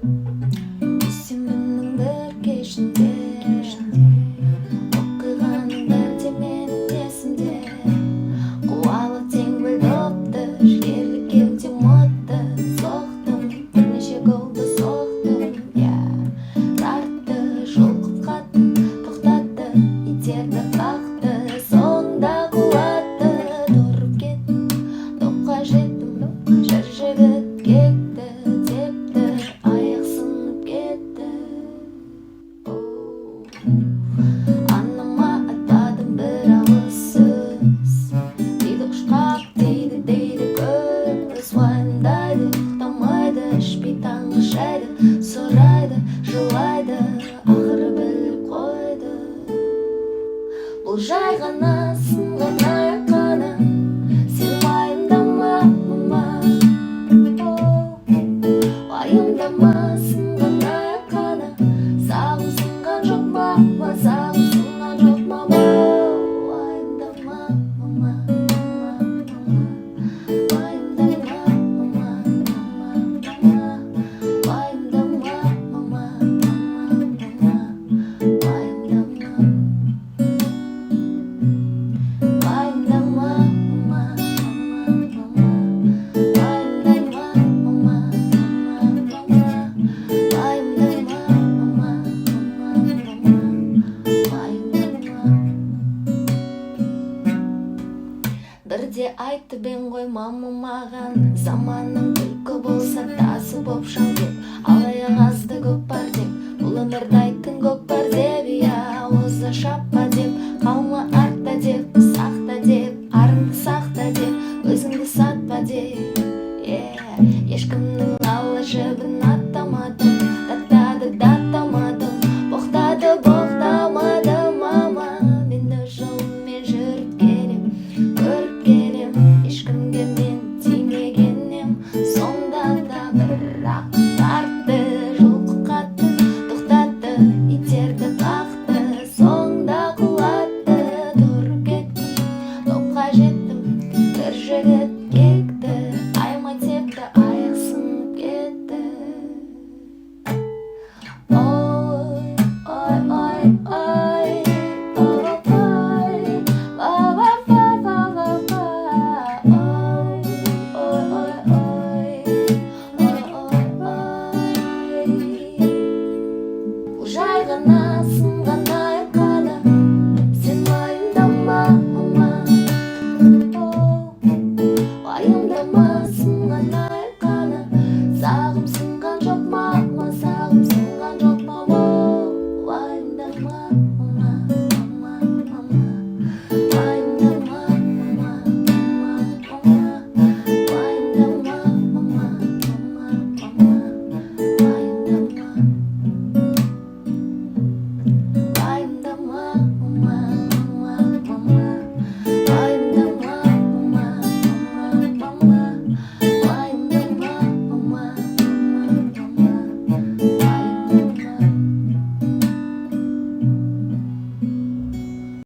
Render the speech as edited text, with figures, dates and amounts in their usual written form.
Дүйсенбінің бір кешінде оқиғаның бәрі менің есімде. Қуалы теңбіл допты, жігерлі кеудем отты. Соқтым, бірнеше голды соқтым, тартты, жұлқып қатты, тоқтатты, итерді қақты. Соңында қуатты, тұрып кеттім, топқа жеттім, жар жігіт кетті, тепті, аяқ сынып кетті. Анама атадым бір ауыз сөз, дейді ұшқақ, дейді көз. Уайымдайды, ұйықтамайды, ішпей таңғы шайды, сұрайды, жылайды, ақыры біліп қойды. Бұл жай ғана сынған аяқ қана, сен уайымдама, мама. Уайымдама, сынған аяқ қана, сағым сынған жоқ мама, сағым сынған жоқ мама. Уайымдама, мама, уайымдама, мама, уайымдама, мама, бірде айтты бен ғой мама маған, заманның